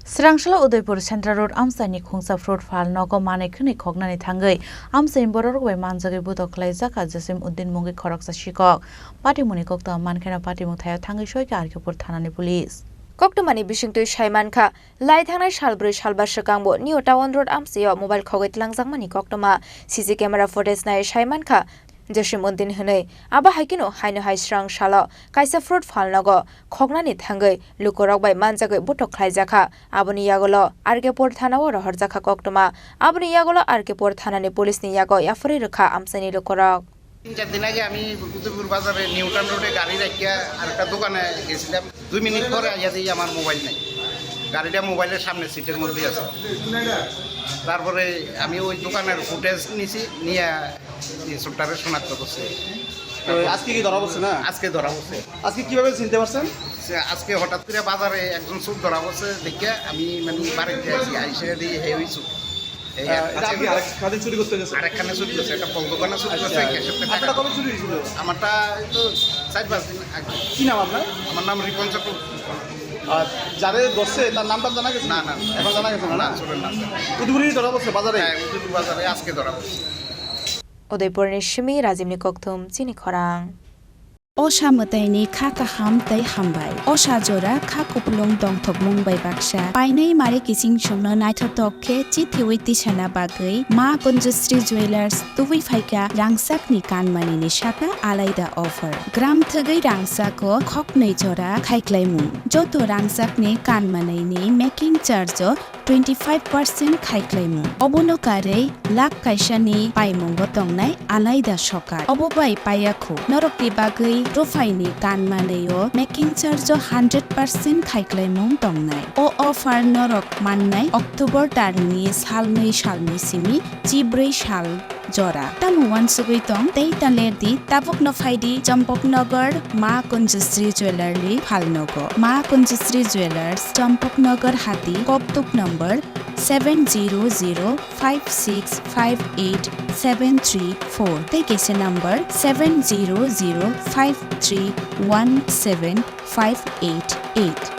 Srangshala Udaipur Central Road Amchaio Khoroksa Road Phalnok Manwi Khoknani Thangwi Amchaio Borok bai Manjakha Buto Khlaijak Jasim Uddin Mungi Khoroksa Shikok Patimuni Kokta Mankhana Patimung Thaya Thangwi Soika Arkepur Thanani Police Khoknani Bishingtui Manjakha Lai Thangnai Salbrui Salbar Sakangbo New Town Road Amchaio Mobile Khogoi Tlangjangmani Khoknama CC camera footage nai Manjakha Jasim Uddin Hunei Aba Haikino Haino Hai Srangshala Kaisa Road Phalnok Khoknani Thangwi Lukorok bai Manjakha Buto Khlaijak Aboni Yagolo Arkepur Thanao Rohorjakha Khoknama Aboni Yagolo Arkepur Thanani Police ni Yago Yafuri Rukha Amchaio Lukorok 3-4 দিন আগে আমি উদয়পুর বাজারে নিউটাউন রোডে গাড়ি রাখিয়া আরেকটা দোকানে গেছিলাম 2 মিনিট পরে আইয়া দিই আমার মোবাইল নাই গাড়িটা মোবাইলের সামনে সিটের মধ্যেই আছে তারপরে আমি ওই দোকানের ফুটেজ নিছি নিয়ে সুটারে শনাক্ত করছি তো আজকে কি ধরা পড়ছে না আজকে ধরা পড়ছে আজকে কিভাবে চিনতে পারছেন আজকে হঠাৎ করে বাজারে একজন চোর ধরা পড়ছে দেখে আমি মানে বাড়িতে আসি আইসে দিয়ে হে হইছু আরেকখানে চুরি করতে গেছে আরেকখানে চুরি করছে একটা ফল দোকানে চুরি করছে আপনার কবে চুরি হয়েছিল আমারটা তো 4-5 দিন আগে কি নাম আপনার আমার নাম রিপন চক্র আর যারে ধরছে তার নামটা জানা গেছে না এখন জানা গেছে না চোরের নাম উদয়পুরেই ধরা পড়ছে বাজারে হ্যাঁ উদয়পুর বাজারে আজকে ধরা পড়ছে Udaipur Nishimi Razimni Kokthum Chini Khorang Osha mataini kha kaham tai hambai Osha jora kha kupulong dongthok mungbai baksa painai mare kising chungno naithotokke chithiwiti sana bagai ma Conjustri Jewelers tuwi phaika rangsak ni kanmani ni shaka alaida offer gram thagai rangsak ko khoknai jora khaiklaimu joto rangsak ni kanmanai ni making charge 25% khaiklaimu obonokare lak kaisani paimongo tongnai alaida sokar obobai payakho norokti bagai Profaini kanmaneo making charge 100% khaiklaimung tongnai o offer norok mannai October tarni salnai simi chibrei sal jora tamu wansugui tong tei talerdi tapok no faidi Champoknagar Ma Conjustri Jewelry Phalnok Ma Conjustri Jewelers Champoknagar Hati Koptuk number 70056587334 Tekese number 70053175888